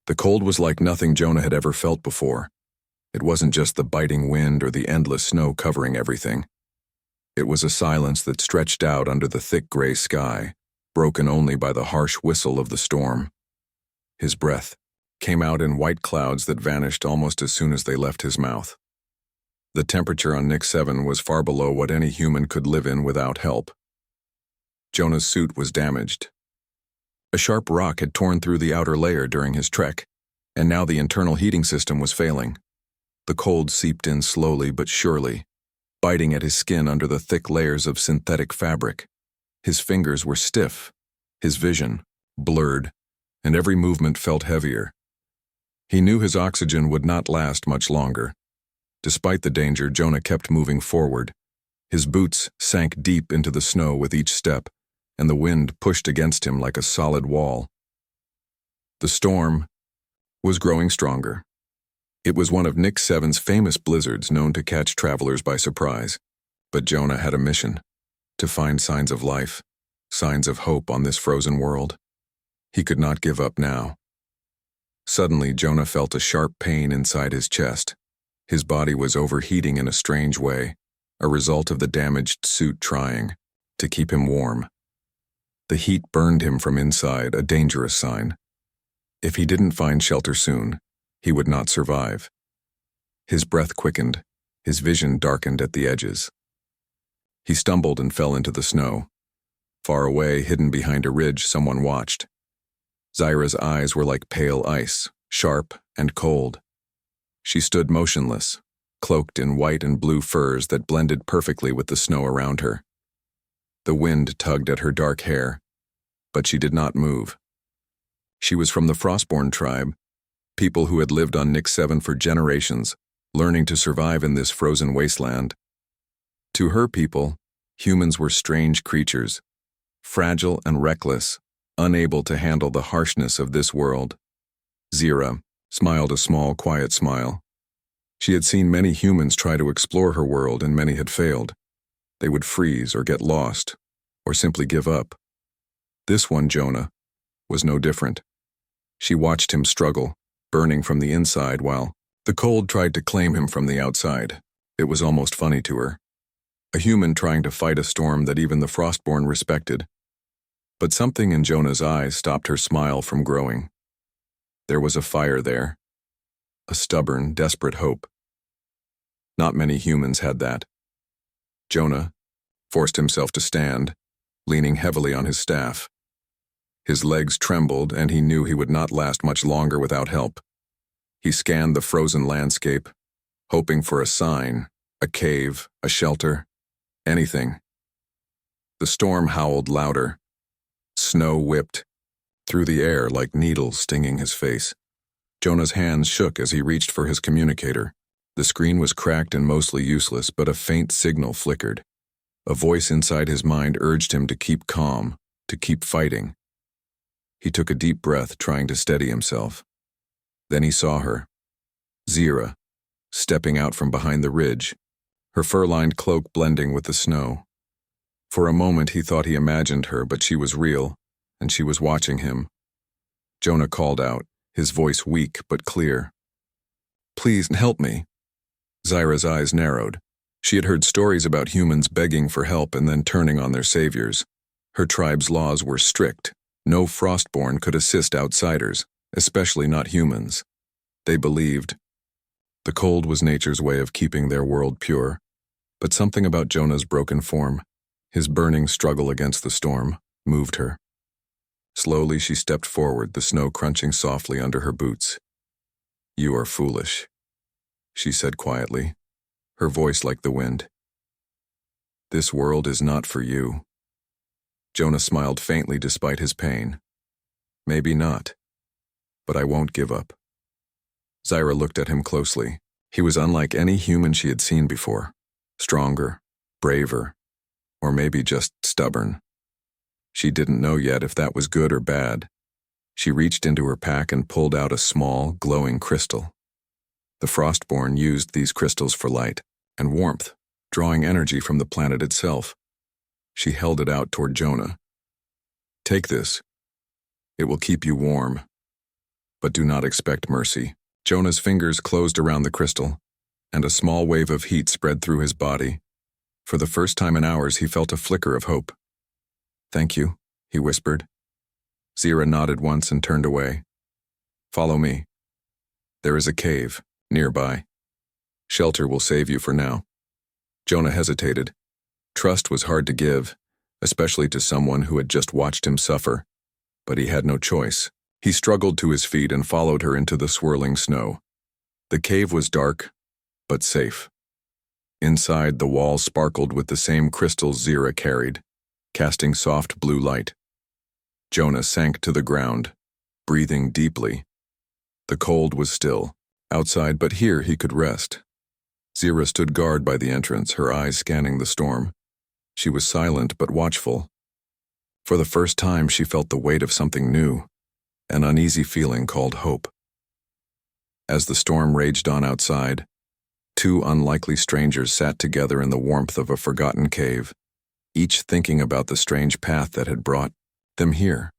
The cold was like nothing Jonah had ever felt before. It wasn't just the biting wind or the endless snow covering everything. It was a silence that stretched out under the thick gray sky, broken only by the harsh whistle of the storm. His breath came out in white clouds that vanished almost as soon as they left his mouth. The temperature on Nick 7 was far below what any human could live in without help. Jonah's suit was damaged. A sharp rock had torn through the outer layer during his trek, and now the internal heating system was failing. The cold seeped in slowly but surely, biting at his skin under the thick layers of synthetic fabric. His fingers were stiff, his vision blurred, and every movement felt heavier. He knew his oxygen would not last much longer. Despite the danger, Jonah kept moving forward. His boots sank deep into the snow with each step, and the wind pushed against him like a solid wall. The storm was growing stronger. It was one of Nick 7's famous blizzards known to catch travelers by surprise. But Jonah had a mission: to find signs of life, signs of hope on this frozen world. He could not give up now. Suddenly, Jonah felt a sharp pain inside his chest. His body was overheating in a strange way, a result of the damaged suit trying to keep him warm. The heat burned him from inside, a dangerous sign. If he didn't find shelter soon, he would not survive. His breath quickened, his vision darkened at the edges. He stumbled and fell into the snow. Far away, hidden behind a ridge, someone watched. Zyra's eyes were like pale ice, sharp and cold. She stood motionless, cloaked in white and blue furs that blended perfectly with the snow around her. The wind tugged at her dark hair, but she did not move. She was from the Frostborn tribe, people who had lived on Nick 7 for generations, learning to survive in this frozen wasteland. To her people, humans were strange creatures, fragile and reckless, unable to handle the harshness of this world. Zyra smiled a small, quiet smile. She had seen many humans try to explore her world, and many had failed. They would freeze or get lost, or simply give up. This one, Jonah, was no different. She watched him struggle, burning from the inside while the cold tried to claim him from the outside. It was almost funny to her. A human trying to fight a storm that even the Frostborn respected. But something in Jonah's eyes stopped her smile from growing. There was a fire there, a stubborn, desperate hope. Not many humans had that. Jonah forced himself to stand, leaning heavily on his staff. His legs trembled, and he knew he would not last much longer without help. He scanned the frozen landscape, hoping for a sign, a cave, a shelter, anything. The storm howled louder. Snow whipped through the air like needles stinging his face. Jonah's hands shook as he reached for his communicator. The screen was cracked and mostly useless, but a faint signal flickered. A voice inside his mind urged him to keep calm, to keep fighting. He took a deep breath, trying to steady himself. Then he saw her, Zyra, stepping out from behind the ridge, her fur-lined cloak blending with the snow. For a moment he thought he imagined her, but she was real, and she was watching him. Jonah called out, his voice weak but clear. "Please help me." Zyra's eyes narrowed. She had heard stories about humans begging for help and then turning on their saviors. Her tribe's laws were strict. No Frostborn could assist outsiders, especially not humans. They believed the cold was nature's way of keeping their world pure. But something about Jonah's broken form, his burning struggle against the storm, moved her. Slowly she stepped forward, the snow crunching softly under her boots. "You are foolish," she said quietly, her voice like the wind. "This world is not for you." Jonah smiled faintly despite his pain. "Maybe not, but I won't give up." Zyra looked at him closely. He was unlike any human she had seen before. Stronger, braver, or maybe just stubborn. She didn't know yet if that was good or bad. She reached into her pack and pulled out a small, glowing crystal. The Frostborn used these crystals for light and warmth, drawing energy from the planet itself. She held it out toward Jonah. "Take this. It will keep you warm." but do not expect mercy. Jonah's fingers closed around the crystal, and a small wave of heat spread through his body. For the first time in hours, he felt a flicker of hope. "Thank you," he whispered. Zira nodded once and turned away. "Follow me. There is a cave nearby. Shelter will save you for now." Jonah hesitated. Trust was hard to give, especially to someone who had just watched him suffer. But he had no choice. He struggled to his feet and followed her into the swirling snow. The cave was dark, but safe. Inside, the walls sparkled with the same crystals Zira carried, casting soft blue light. Jonah sank to the ground, breathing deeply. The cold was still outside, but here he could rest. Zira stood guard by the entrance, her eyes scanning the storm. She was silent but watchful. For the first time, she felt the weight of something new, an uneasy feeling called hope. As the storm raged on outside, two unlikely strangers sat together in the warmth of a forgotten cave, each thinking about the strange path that had brought them here.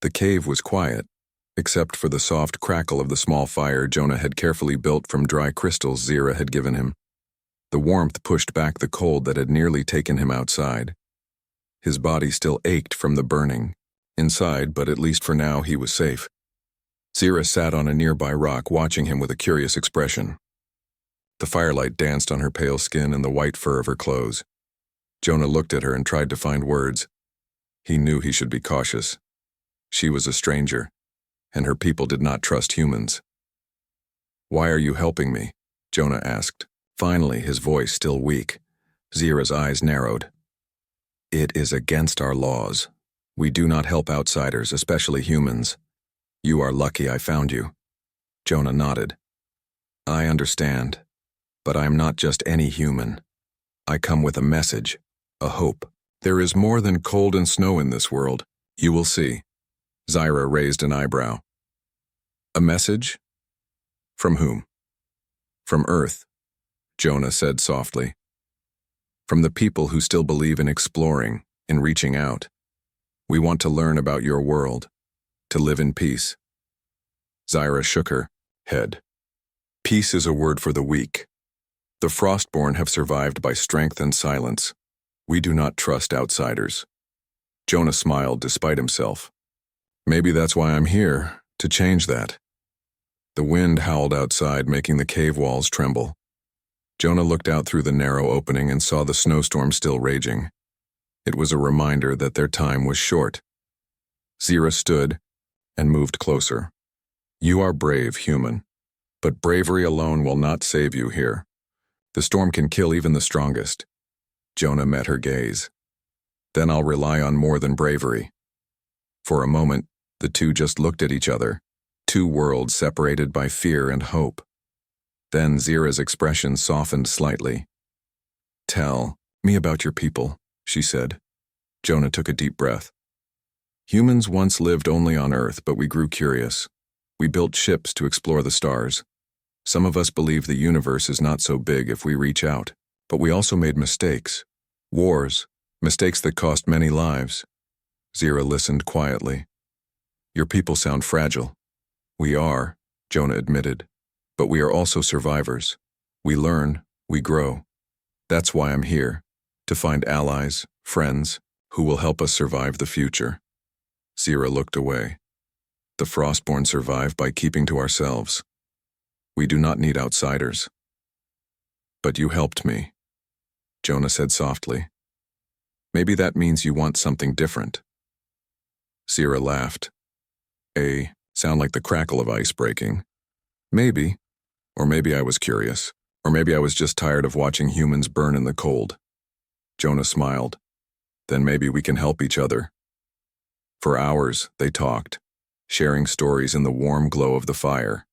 The cave was quiet, except for the soft crackle of the small fire Jonah had carefully built from dry crystals Zira had given him. The warmth pushed back the cold that had nearly taken him outside. His body still ached from the burning inside, but at least for now he was safe. Zira sat on a nearby rock, watching him with a curious expression. The firelight danced on her pale skin and the white fur of her clothes. Jonah looked at her and tried to find words. He knew he should be cautious. She was a stranger, and her people did not trust humans. "Why are you helping me?" Jonah asked. Finally, his voice still weak. Zira's eyes narrowed. "It is against our laws. We do not help outsiders, especially humans. You are lucky I found you." Jonah nodded. "I understand, but I am not just any human. I come with a message, a hope. There is more than cold and snow in this world. You will see." Zira raised an eyebrow. "A message? From whom?" "From Earth," Jonah said softly. "From the people who still believe in exploring, in reaching out. We want to learn about your world, to live in peace." Zira shook her head. "Peace is a word for the weak. The Frostborn have survived by strength and silence. We do not trust outsiders." Jonah smiled despite himself. "Maybe that's why I'm here, to change that." The wind howled outside, making the cave walls tremble. Jonah looked out through the narrow opening and saw the snowstorm still raging. It was a reminder that their time was short. Zira stood and moved closer. "You are brave, human, but bravery alone will not save you here. The storm can kill even the strongest." Jonah met her gaze. "Then I'll rely on more than bravery." For a moment, the two just looked at each other, two worlds separated by fear and hope. Then Zira's expression softened slightly. "Tell me about your people," she said. Jonah took a deep breath. "Humans once lived only on Earth, but we grew curious. We built ships to explore the stars. Some of us believe the universe is not so big if we reach out, but we also made mistakes. Wars, mistakes that cost many lives." Zira listened quietly. "Your people sound fragile." "We are," Jonah admitted, "but we are also survivors. We learn, we grow. That's why I'm here, to find allies, friends, who will help us survive the future." Zira looked away. "The Frostborn survive by keeping to ourselves. We do not need outsiders." "But you helped me," Jonah said softly. "Maybe that means you want something different." Zira laughed. Sound like the crackle of ice breaking. "Maybe. Or maybe I was curious. Or maybe I was just tired of watching humans burn in the cold." Jonah smiled. "Then maybe we can help each other." For hours, they talked, sharing stories in the warm glow of the fire.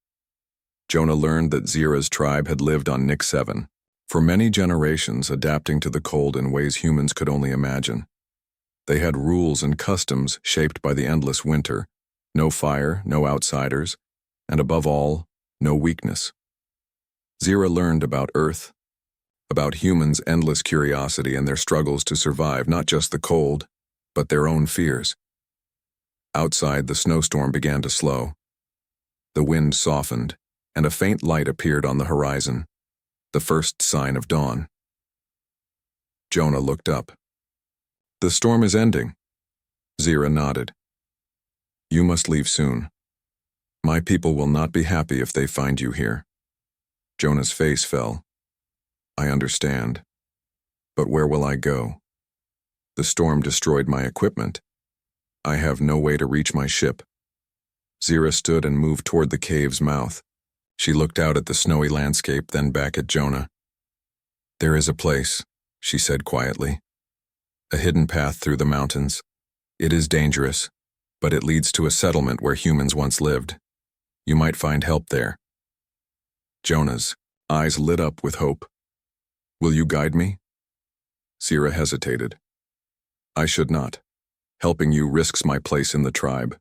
Jonah learned that Zira's tribe had lived on Nick 7 for many generations, adapting to the cold in ways humans could only imagine. They had rules and customs shaped by the endless winter. No fire, no outsiders, and above all, no weakness. Zira learned about Earth, about humans' endless curiosity and their struggles to survive not just the cold, but their own fears. Outside, the snowstorm began to slow. The wind softened, and a faint light appeared on the horizon, the first sign of dawn. Jonah looked up. "The storm is ending." Zira nodded. "You must leave soon. My people will not be happy if they find you here." Jonah's face fell. "I understand. But where will I go? The storm destroyed my equipment. I have no way to reach my ship." Zira stood and moved toward the cave's mouth. She looked out at the snowy landscape, then back at Jonah. "There is a place," she said quietly. "A hidden path through the mountains. It is dangerous, but it leads to a settlement where humans once lived. You might find help there." Jonah's eyes lit up with hope. "Will you guide me?" Zira hesitated. "I should not. Helping you risks my place in the tribe."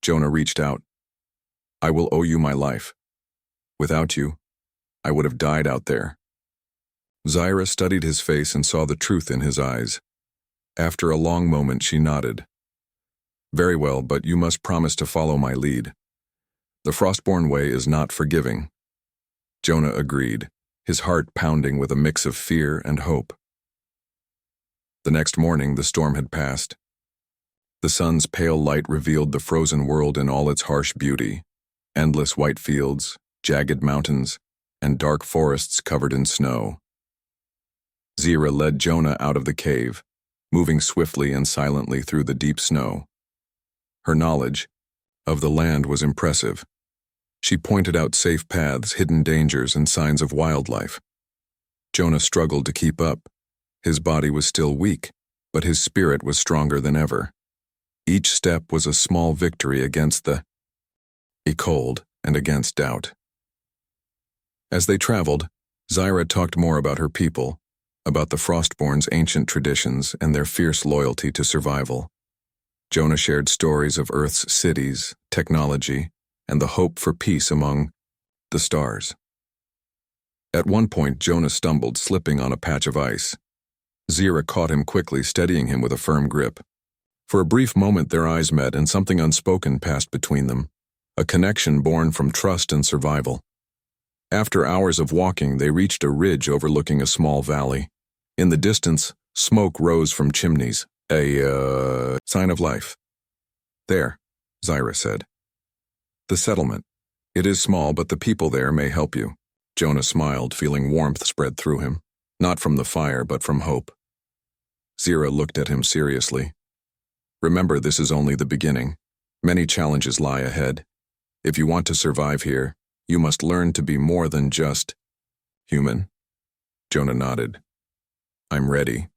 Jonah reached out. "I will owe you my life. Without you, I would have died out there." Zira studied his face and saw the truth in his eyes. After a long moment, she nodded. "Very well, but you must promise to follow my lead. The Frostborn way is not forgiving." Jonah agreed, his heart pounding with a mix of fear and hope. The next morning, the storm had passed. The sun's pale light revealed the frozen world in all its harsh beauty: endless white fields, jagged mountains, and dark forests covered in snow. Zira led Jonah out of the cave, moving swiftly and silently through the deep snow. Her knowledge of the land was impressive. She pointed out safe paths, hidden dangers, and signs of wildlife. Jonah struggled to keep up. His body was still weak, but his spirit was stronger than ever. Each step was a small victory against the cold and against doubt. As they traveled, Zira talked more about her people, about the Frostborn's ancient traditions and their fierce loyalty to survival. Jonah shared stories of Earth's cities, technology, and the hope for peace among the stars. At one point, Jonah stumbled, slipping on a patch of ice. Zira caught him quickly, steadying him with a firm grip. For a brief moment, their eyes met, and something unspoken passed between them, a connection born from trust and survival. After hours of walking, they reached a ridge overlooking a small valley. In the distance, smoke rose from chimneys, a sign of life. "There," Zira said. "The settlement. It is small, but the people there may help you." Jonah smiled, feeling warmth spread through him, not from the fire, but from hope. Zira looked at him seriously. "Remember, this is only the beginning. Many challenges lie ahead. If you want to survive here, you must learn to be more than just human." Jonah nodded. "I'm ready."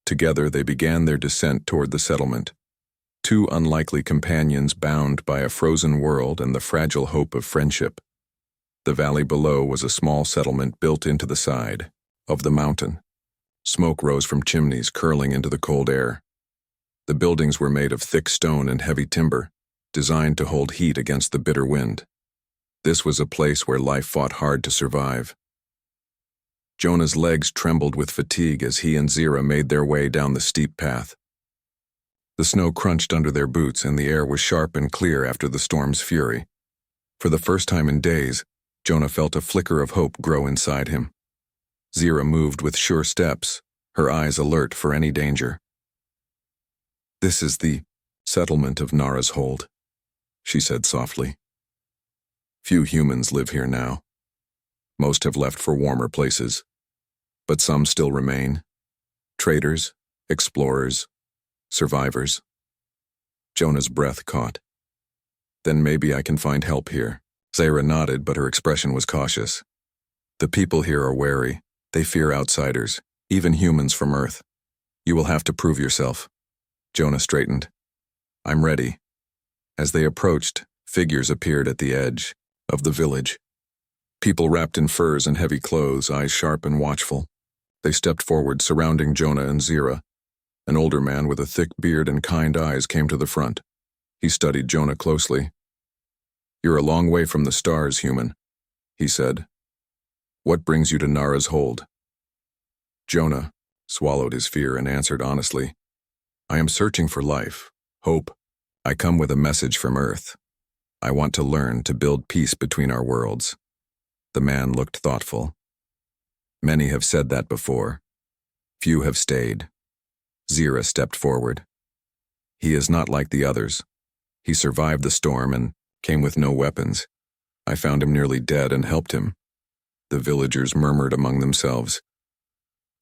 Together, they began their descent toward the settlement. Two unlikely companions bound by a frozen world and the fragile hope of friendship. The valley below was a small settlement built into the side of the mountain. Smoke rose from chimneys, curling into the cold air. The buildings were made of thick stone and heavy timber, designed to hold heat against the bitter wind. This was a place where life fought hard to survive. Jonah's legs trembled with fatigue as he and Zira made their way down the steep path. The snow crunched under their boots, and the air was sharp and clear after the storm's fury. For the first time in days, Jonah felt a flicker of hope grow inside him. Zira moved with sure steps, her eyes alert for any danger. "This is the settlement of Nara's Hold," she said softly. "Few humans live here now. Most have left for warmer places, but some still remain. Traders, explorers, survivors." Jonah's breath caught. "Then maybe I can find help here." Zira nodded, but her expression was cautious. "The people here are wary. They fear outsiders, even humans from Earth. You will have to prove yourself." Jonah straightened. "I'm ready." As they approached, figures appeared at the edge of the village. People wrapped in furs and heavy clothes, eyes sharp and watchful. They stepped forward, surrounding Jonah and Zira. An older man with a thick beard and kind eyes came to the front. He studied Jonah closely. "You're a long way from the stars, human," he said. "What brings you to Nara's Hold?" Jonah swallowed his fear and answered honestly, "I am searching for life, hope, I come with a message from Earth. I want to learn to build peace between our worlds. The man looked thoughtful. Many have said that before. Few have stayed. Zira stepped forward. He is not like the others. He survived the storm and came with no weapons. I found him nearly dead and helped him. The villagers murmured among themselves.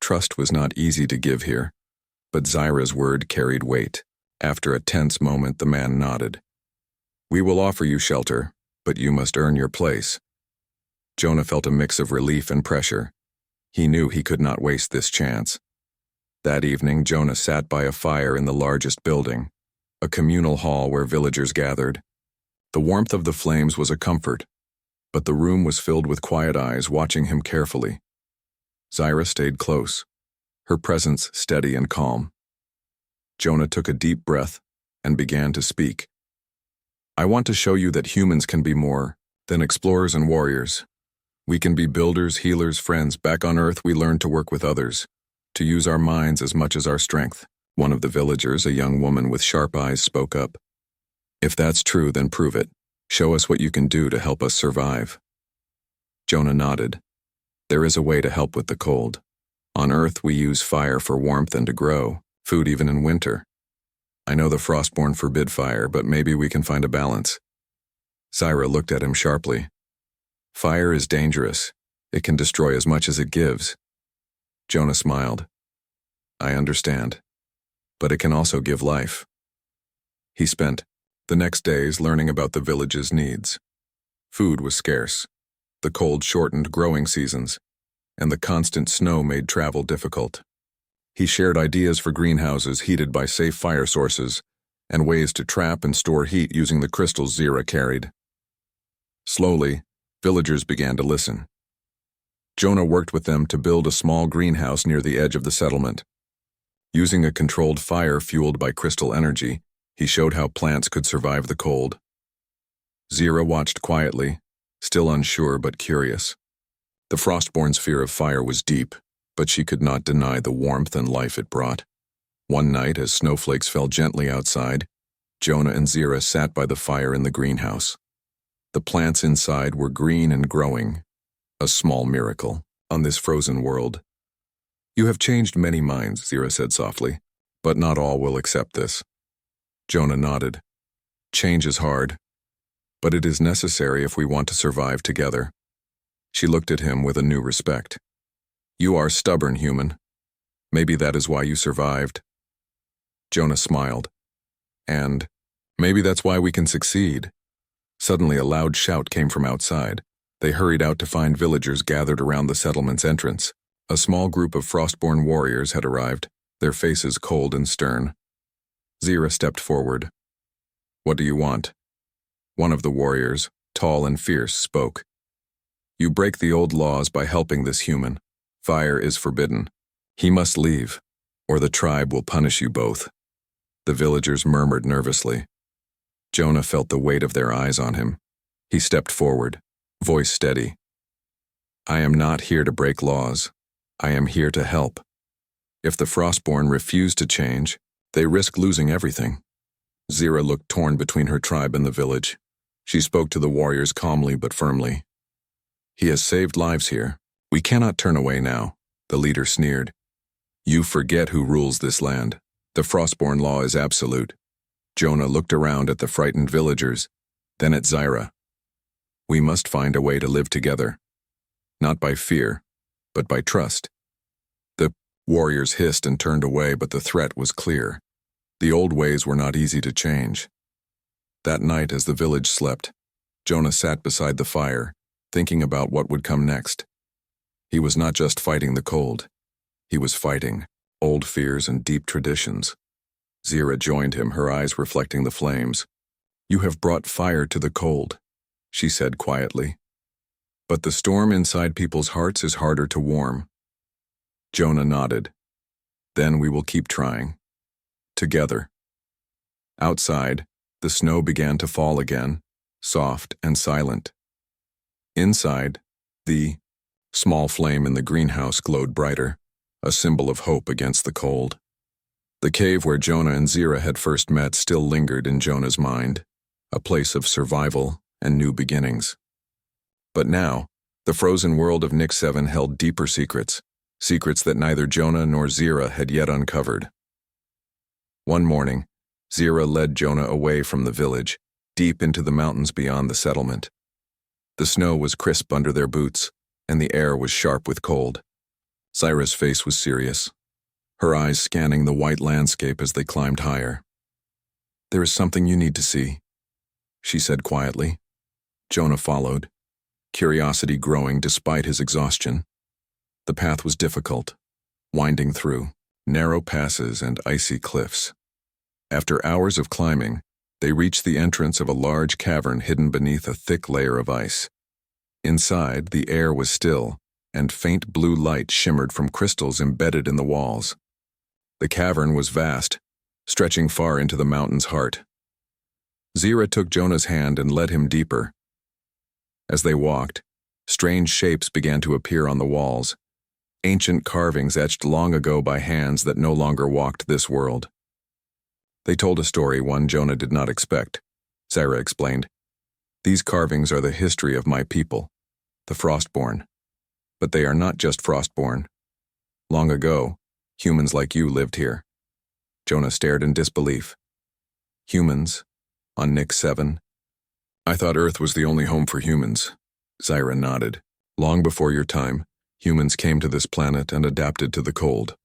Trust was not easy to give here, but Zira's word carried weight. After a tense moment, the man nodded. We will offer you shelter, but you must earn your place. Jonah felt a mix of relief and pressure. He knew he could not waste this chance. That evening, Jonah sat by a fire in the largest building, a communal hall where villagers gathered. The warmth of the flames was a comfort, but the room was filled with quiet eyes watching him carefully. Zira stayed close, her presence steady and calm. Jonah took a deep breath and began to speak. I want to show you that humans can be more than explorers and warriors. We can be builders, healers, friends. Back on Earth, we learn to work with others, to use our minds as much as our strength. One of the villagers, a young woman with sharp eyes, spoke up. If that's true, then prove it. Show us what you can do to help us survive. Jonah nodded. There is a way to help with the cold. On Earth, we use fire for warmth and to grow, food even in winter. I know the Frostborn forbid fire, but maybe we can find a balance. Zira looked at him sharply. Fire is dangerous. It can destroy as much as it gives. Jonah smiled. I understand. But it can also give life. He spent the next days learning about the village's needs. Food was scarce. The cold shortened growing seasons, and the constant snow made travel difficult. He shared ideas for greenhouses heated by safe fire sources and ways to trap and store heat using the crystals Zira carried. Slowly, villagers began to listen. Jonah worked with them to build a small greenhouse near the edge of the settlement. Using a controlled fire fueled by crystal energy, he showed how plants could survive the cold. Zira watched quietly, still unsure but curious. The Frostborn's fear of fire was deep, but she could not deny the warmth and life it brought. One night, as snowflakes fell gently outside, Jonah and Zira sat by the fire in the greenhouse. The plants inside were green and growing, a small miracle on this frozen world. You have changed many minds, Zira said softly, but not all will accept this. Jonah nodded. Change is hard, but it is necessary if we want to survive together. She looked at him with a new respect. You are stubborn, human. Maybe that is why you survived. Jonah smiled. And maybe that's why we can succeed. Suddenly a loud shout came from outside. They hurried out to find villagers gathered around the settlement's entrance. A small group of Frostborn warriors had arrived, their faces cold and stern. Zira stepped forward. What do you want? One of the warriors, tall and fierce, spoke. You break the old laws by helping this human. Fire is forbidden. He must leave, or the tribe will punish you both. The villagers murmured nervously. Jonah felt the weight of their eyes on him. He stepped forward, voice steady. I am not here to break laws. I am here to help. If the Frostborn refuse to change, they risk losing everything. Zira looked torn between her tribe and the village. She spoke to the warriors calmly but firmly. He has saved lives here. We cannot turn away now, the leader sneered. You forget who rules this land. The Frostborn law is absolute. Jonah looked around at the frightened villagers, then at Zira. We must find a way to live together. Not by fear, but by trust. The warriors hissed and turned away, but the threat was clear. The old ways were not easy to change. That night, as the village slept, Jonah sat beside the fire, thinking about what would come next. He was not just fighting the cold. He was fighting old fears and deep traditions. Zira joined him, her eyes reflecting the flames. You have brought fire to the cold, she said quietly. But the storm inside people's hearts is harder to warm. Jonah nodded. Then we will keep trying. Together. Outside, the snow began to fall again, soft and silent. Inside, the small flame in the greenhouse glowed brighter, a symbol of hope against the cold. The cave where Jonah and Zira had first met still lingered in Jonah's mind, a place of survival and new beginnings. But now, the frozen world of Nick 7 held deeper secrets, secrets that neither Jonah nor Zira had yet uncovered. One morning, Zira led Jonah away from the village, deep into the mountains beyond the settlement. The snow was crisp under their boots, and the air was sharp with cold. Zira's face was serious, her eyes scanning the white landscape as they climbed higher. "There is something you need to see," she said quietly. Jonah followed, curiosity growing despite his exhaustion. The path was difficult, winding through narrow passes and icy cliffs. After hours of climbing, they reached the entrance of a large cavern hidden beneath a thick layer of ice. Inside, the air was still, and faint blue light shimmered from crystals embedded in the walls. The cavern was vast, stretching far into the mountain's heart. Zira took Jonah's hand and led him deeper. As they walked, strange shapes began to appear on the walls, ancient carvings etched long ago by hands that no longer walked this world. They told a story one Jonah did not expect, Zira explained. "These carvings are the history of my people, the Frostborn. But they are not just Frostborn. Long ago, humans like you lived here." Jonah stared in disbelief. "Humans? On Nick 7? I thought Earth was the only home for humans." Zira nodded. "Long before your time, humans came to this planet and adapted to the cold.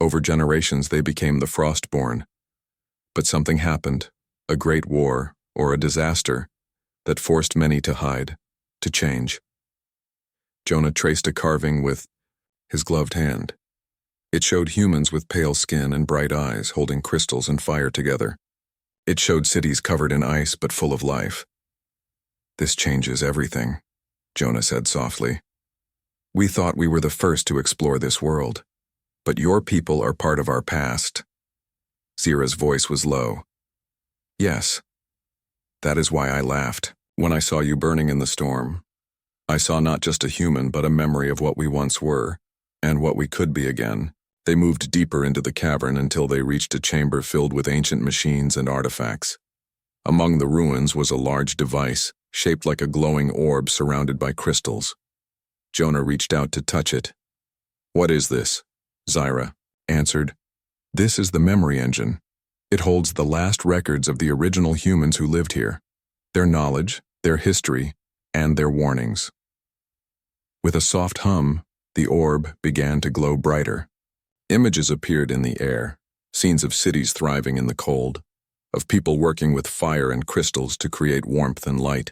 Over generations, they became the Frostborn. But something happened, a great war, or a disaster, that forced many to hide, to change." Jonah traced a carving with his gloved hand. It showed humans with pale skin and bright eyes holding crystals and fire together. It showed cities covered in ice but full of life. "This changes everything," Jonah said softly. "We thought we were the first to explore this world, but your people are part of our past." Zira's voice was low. "Yes. That is why I laughed when I saw you burning in the storm. I saw not just a human but a memory of what we once were, and what we could be again." They moved deeper into the cavern until they reached a chamber filled with ancient machines and artifacts. Among the ruins was a large device, shaped like a glowing orb surrounded by crystals. Jonah reached out to touch it. "What is this?" Zira answered. "This is the memory engine. It holds the last records of the original humans who lived here, their knowledge, their history, and their warnings." With a soft hum, the orb began to glow brighter. Images appeared in the air, scenes of cities thriving in the cold, of people working with fire and crystals to create warmth and light,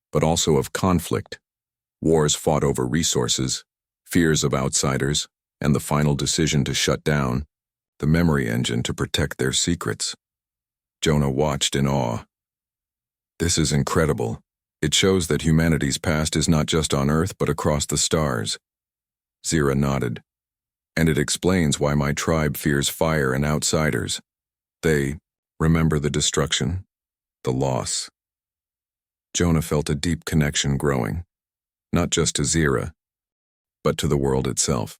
but also of conflict, wars fought over resources, fears of outsiders, and the final decision to shut down the memory engine to protect their secrets. Jonah watched in awe. "This is incredible. It shows that humanity's past is not just on Earth but across the stars." Zira nodded. "And it explains why my tribe fears fire and outsiders. They remember the destruction, the loss." Jonah felt a deep connection growing, not just to Zira, but to the world itself.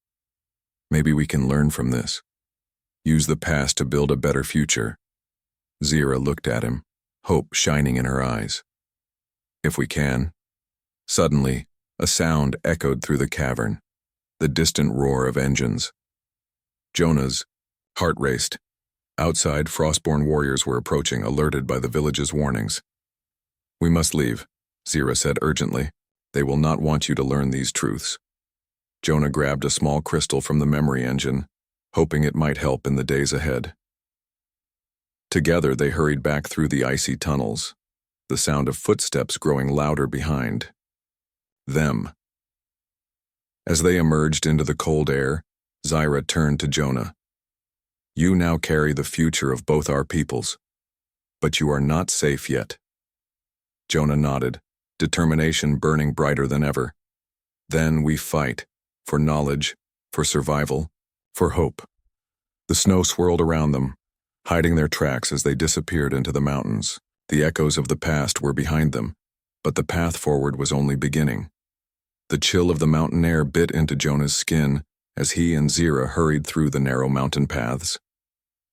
Maybe we can learn from this. Use the past to build a better future. Zira looked at him, hope shining in her eyes. "If we can." Suddenly, a sound echoed through the cavern, the distant roar of engines. Jonah's heart raced. Outside, Frostborn warriors were approaching, alerted by the village's warnings. "We must leave," Zira said urgently. "They will not want you to learn these truths." Jonah grabbed a small crystal from the memory engine, hoping it might help in the days ahead. Together they hurried back through the icy tunnels, the sound of footsteps growing louder behind them. As they emerged into the cold air, Zira turned to Jonah. "You now carry the future of both our peoples, but you are not safe yet." Jonah nodded, determination burning brighter than ever. "Then we fight, for knowledge, for survival, for hope." The snow swirled around them, hiding their tracks as they disappeared into the mountains. The echoes of the past were behind them, but the path forward was only beginning. The chill of the mountain air bit into Jonah's skin as he and Zira hurried through the narrow mountain paths.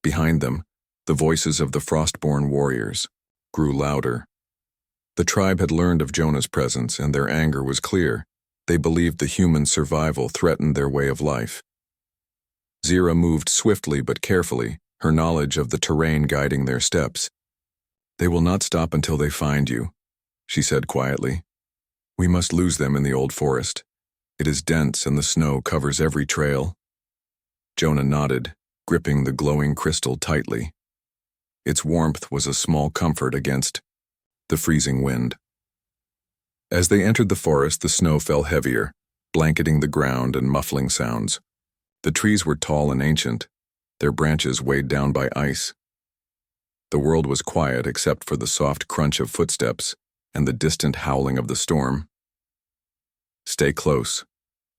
Behind them, the voices of the Frostborn warriors grew louder. The tribe had learned of Jonah's presence, and their anger was clear. They believed the human survival threatened their way of life. Zira moved swiftly but carefully, her knowledge of the terrain guiding their steps. "They will not stop until they find you," she said quietly. "We must lose them in the old forest. It is dense and the snow covers every trail." Jonah nodded, gripping the glowing crystal tightly. Its warmth was a small comfort against the freezing wind. As they entered the forest, the snow fell heavier, blanketing the ground and muffling sounds. The trees were tall and ancient, their branches weighed down by ice. The world was quiet except for the soft crunch of footsteps and the distant howling of the storm. "Stay close,"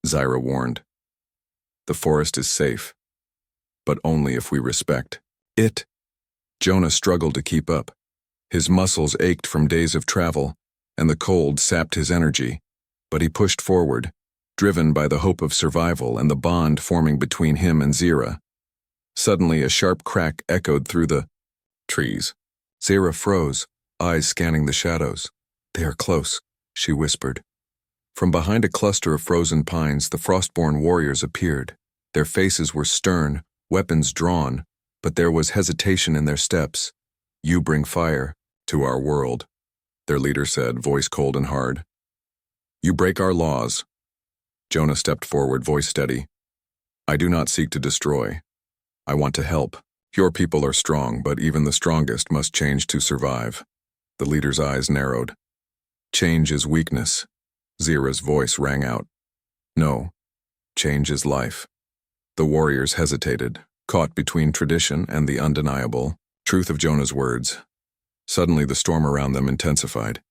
Zyra warned. "The forest is safe, but only if we respect it." Jonah struggled to keep up. His muscles ached from days of travel, and the cold sapped his energy, but he pushed forward, driven by the hope of survival and the bond forming between him and Zyra. Suddenly, a sharp crack echoed through the trees. Zyra froze, eyes scanning the shadows. "They are close," she whispered. From behind a cluster of frozen pines, the Frostborn warriors appeared. Their faces were stern, weapons drawn, but there was hesitation in their steps. "You bring fire to our world," their leader said, voice cold and hard. "You break our laws." Jonah stepped forward, voice steady. "I do not seek to destroy. I want to help. Your people are strong, but even the strongest must change to survive." The leader's eyes narrowed. "Change is weakness." Zyra's voice rang out. "No, change is life." The warriors hesitated, caught between tradition and the undeniable truth of Jonah's words. Suddenly the storm around them intensified.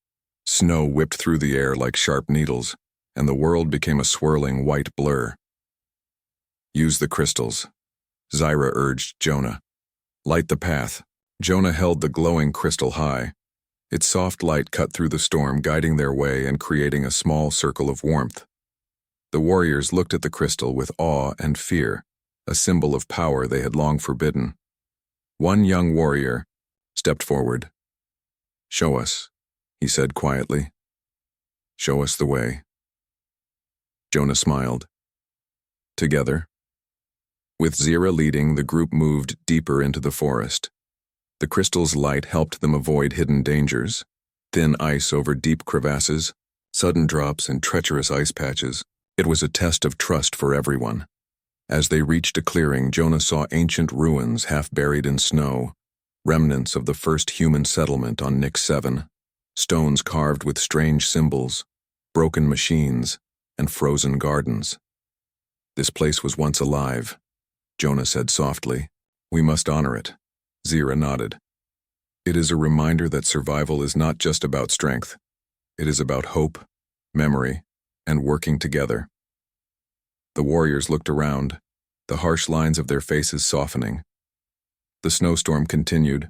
Snow whipped through the air like sharp needles, and the world became a swirling white blur. "Use the crystals," Zyra urged Jonah. "Light the path." Jonah held the glowing crystal high. Its soft light cut through the storm, guiding their way and creating a small circle of warmth. The warriors looked at the crystal with awe and fear, a symbol of power they had long forbidden. One young warrior stepped forward. "Show us," he said quietly. "Show us the way." Jonah smiled. Together, with Zyra leading, the group moved deeper into the forest. The crystal's light helped them avoid hidden dangers, thin ice over deep crevasses, sudden drops and treacherous ice patches. It was a test of trust for everyone. As they reached a clearing, Jonah saw ancient ruins half buried in snow, remnants of the first human settlement on Nix 7, stones carved with strange symbols, broken machines, and frozen gardens. "This place was once alive," Jonah said softly. "We must honor it." Zyra nodded. "It is a reminder that survival is not just about strength. It is about hope, memory, and working together." The warriors looked around, the harsh lines of their faces softening. The snowstorm continued.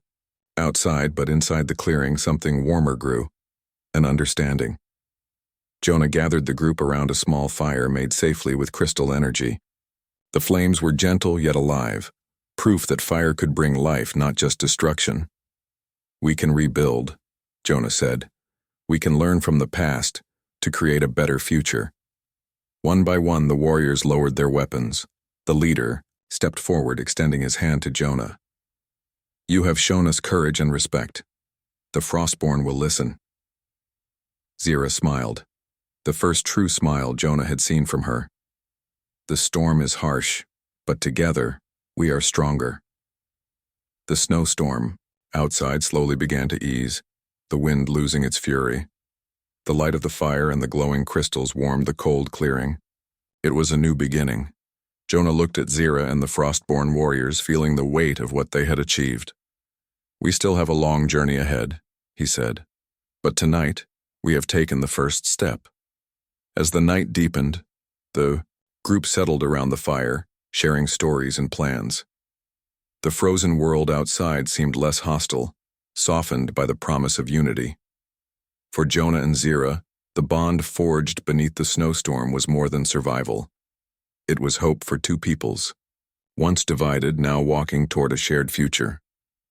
Outside, but inside the clearing, something warmer grew, an understanding. Jonah gathered the group around a small fire made safely with crystal energy. The flames were gentle yet alive, proof that fire could bring life, not just destruction. "We can rebuild," Jonah said. "We can learn from the past to create a better future." One by one, the warriors lowered their weapons. The leader stepped forward, extending his hand to Jonah. "You have shown us courage and respect. The Frostborn will listen." Zyra smiled, the first true smile Jonah had seen from her. "The storm is harsh, but together, we are stronger." The snowstorm outside slowly began to ease, the wind losing its fury. The light of the fire and the glowing crystals warmed the cold clearing. It was a new beginning. Jonah looked at Zyra and the Frostborn warriors, feeling the weight of what they had achieved. "We still have a long journey ahead," he said. "But tonight, we have taken the first step." As the night deepened, the group settled around the fire, sharing stories and plans. The frozen world outside seemed less hostile, softened by the promise of unity. For Jonah and Zyra, the bond forged beneath the snowstorm was more than survival. It was hope for two peoples, once divided, now walking toward a shared future.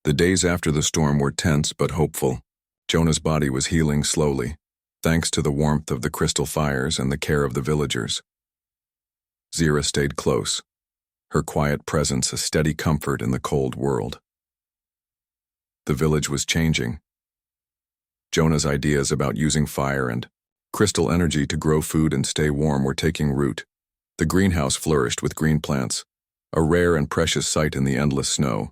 The days after the storm were tense but hopeful. Jonah's body was healing slowly, thanks to the warmth of the crystal fires and the care of the villagers. Zira stayed close, her quiet presence a steady comfort in the cold world. The village was changing. Jonah's ideas about using fire and crystal energy to grow food and stay warm were taking root. The greenhouse flourished with green plants, a rare and precious sight in the endless snow.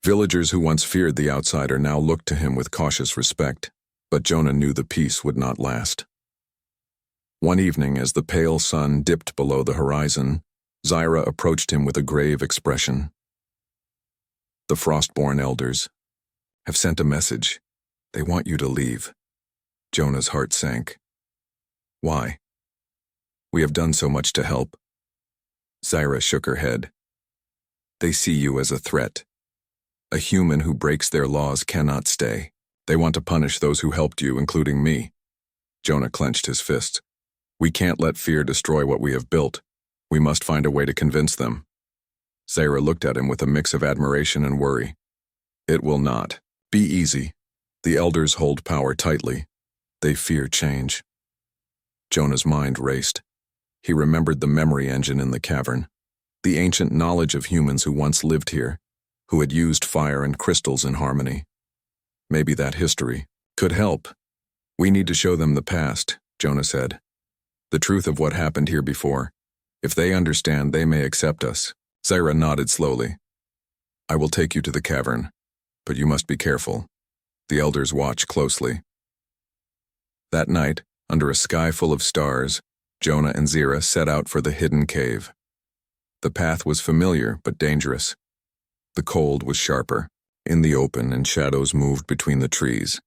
Villagers who once feared the outsider now looked to him with cautious respect, but Jonah knew the peace would not last. One evening, as the pale sun dipped below the horizon, Zira approached him with a grave expression. "The Frostborn elders have sent a message. They want you to leave." Jonah's heart sank. "Why? We have done so much to help." Zira shook her head. "They see you as a threat. A human who breaks their laws cannot stay. They want to punish those who helped you, including me." Jonah clenched his fist. "We can't let fear destroy what we have built. We must find a way to convince them." Zira looked at him with a mix of admiration and worry. "It will not be easy. The elders hold power tightly. They fear change." Jonah's mind raced. He remembered the memory engine in the cavern, the ancient knowledge of humans who once lived here, who had used fire and crystals in harmony. Maybe that history could help. "We need to show them the past," Jonah said. "The truth of what happened here before. If they understand, they may accept us." Zira nodded slowly. "I will take you to the cavern, but you must be careful. The elders watch closely." That night, under a sky full of stars, Jonah and Zira set out for the hidden cave. The path was familiar but dangerous. The cold was sharper, in the open, and shadows moved between the trees.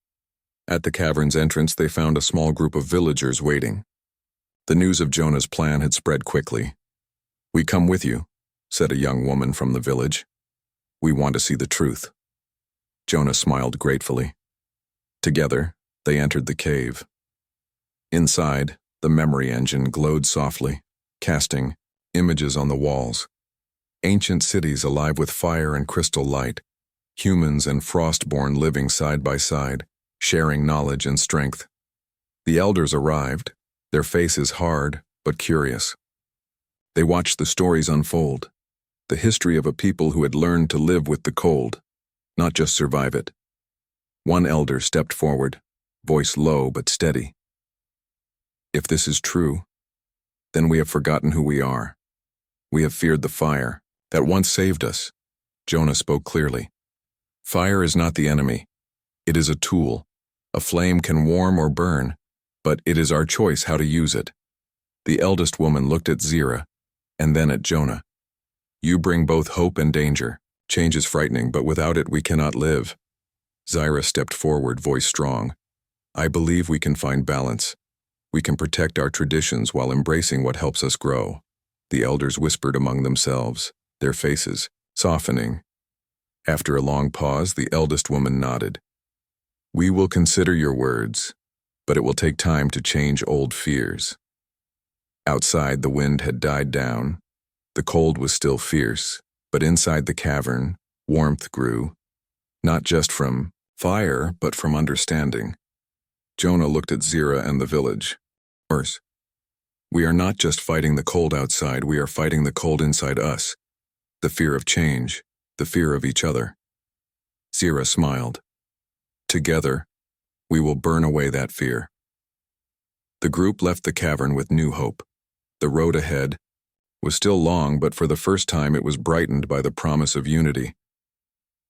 At the cavern's entrance, they found a small group of villagers waiting. The news of Jonah's plan had spread quickly. "We come with you," said a young woman from the village. "We want to see the truth." Jonah smiled gratefully. Together, they entered the cave. Inside, the memory engine glowed softly, casting images on the walls. Ancient cities alive with fire and crystal light, humans and Frostborn living side by side, sharing knowledge and strength. The elders arrived, their faces hard but curious. They watched the stories unfold, the history of a people who had learned to live with the cold, not just survive it. One elder stepped forward, voice low but steady. "If this is true, then we have forgotten who we are. We have feared the fire that once saved us." Jonah spoke clearly. "Fire is not the enemy. It is a tool. A flame can warm or burn, but it is our choice how to use it." The eldest woman looked at Zira, and then at Jonah. "You bring both hope and danger. Change is frightening, but without it we cannot live." Zira stepped forward, voice strong. "I believe we can find balance. We can protect our traditions while embracing what helps us grow." The elders whispered among themselves, their faces softening. After a long pause, the eldest woman nodded. "We will consider your words, but it will take time to change old fears." Outside, the wind had died down. The cold was still fierce, but inside the cavern, warmth grew, not just from fire, but from understanding. Jonah looked at Zira and the village. "Worse. We are not just fighting the cold outside, we are fighting the cold inside us. The fear of change, the fear of each other." Zira smiled. "Together, we will burn away that fear." The group left the cavern with new hope. The road ahead was still long, but for the first time it was brightened by the promise of unity.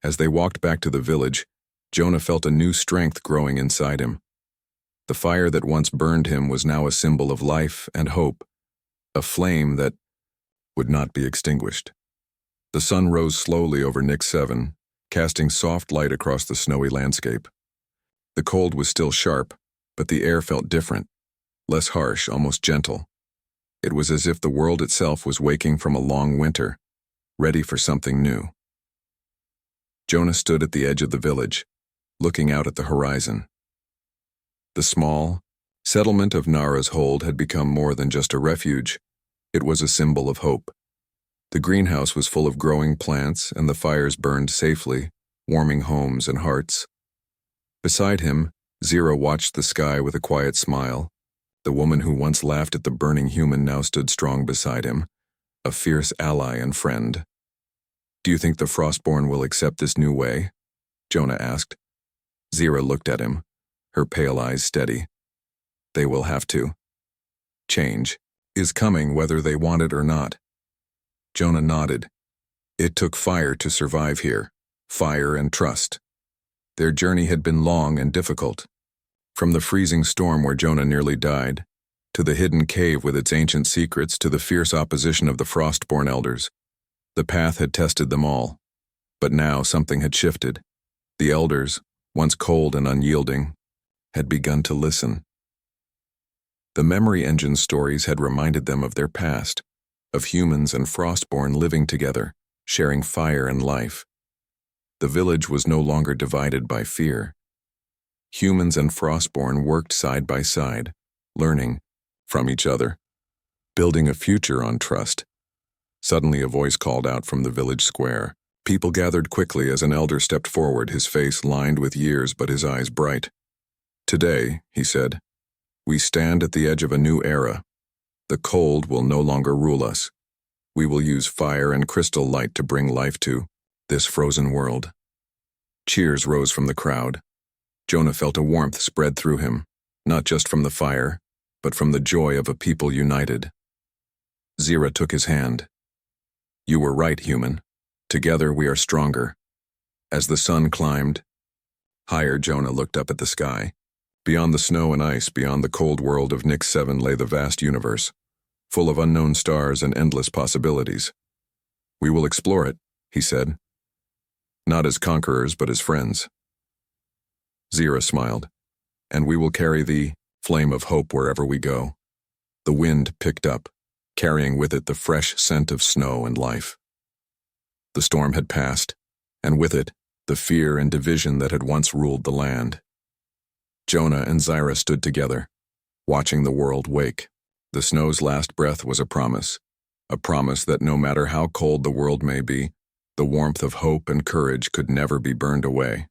As they walked back to the village, Jonah felt a new strength growing inside him. The fire that once burned him was now a symbol of life and hope, a flame that would not be extinguished. The sun rose slowly over Nick 7, casting soft light across the snowy landscape. The cold was still sharp, but the air felt different, less harsh, almost gentle. It was as if the world itself was waking from a long winter, ready for something new. Jonah stood at the edge of the village, looking out at the horizon. The small settlement of Nara's Hold had become more than just a refuge. It was a symbol of hope. The greenhouse was full of growing plants, and the fires burned safely, warming homes and hearts. Beside him, Zira watched the sky with a quiet smile. The woman who once laughed at the burning human now stood strong beside him, a fierce ally and friend. "Do you think the Frostborn will accept this new way?" Jonah asked. Zira looked at him, her pale eyes steady. "They will have to. Change is coming whether they want it or not." Jonah nodded. It took fire to survive here, fire and trust. Their journey had been long and difficult. From the freezing storm where Jonah nearly died, to the hidden cave with its ancient secrets, to the fierce opposition of the Frostborn elders. The path had tested them all. But now something had shifted. The elders, once cold and unyielding, had begun to listen. The memory engine stories had reminded them of their past, of humans and Frostborn living together, sharing fire and life. The village was no longer divided by fear. Humans and Frostborn worked side by side, learning from each other, building a future on trust. Suddenly a voice called out from the village square. People gathered quickly as an elder stepped forward, his face lined with years but his eyes bright. "Today," he said, "we stand at the edge of a new era. The cold will no longer rule us. We will use fire and crystal light to bring life to this frozen world." Cheers rose from the crowd. Jonah felt a warmth spread through him, not just from the fire, but from the joy of a people united. Zira took his hand. "You were right, human. Together we are stronger." As the sun climbed higher, Jonah looked up at the sky. Beyond the snow and ice, beyond the cold world of Nix 7 lay the vast universe, full of unknown stars and endless possibilities. "We will explore it," he said. "Not as conquerors, but as friends." Zira smiled. "And we will carry the flame of hope wherever we go." The wind picked up, carrying with it the fresh scent of snow and life. The storm had passed, and with it, the fear and division that had once ruled the land. Jonah and Zira stood together, watching the world wake. The snow's last breath was a promise that no matter how cold the world may be, the warmth of hope and courage could never be burned away.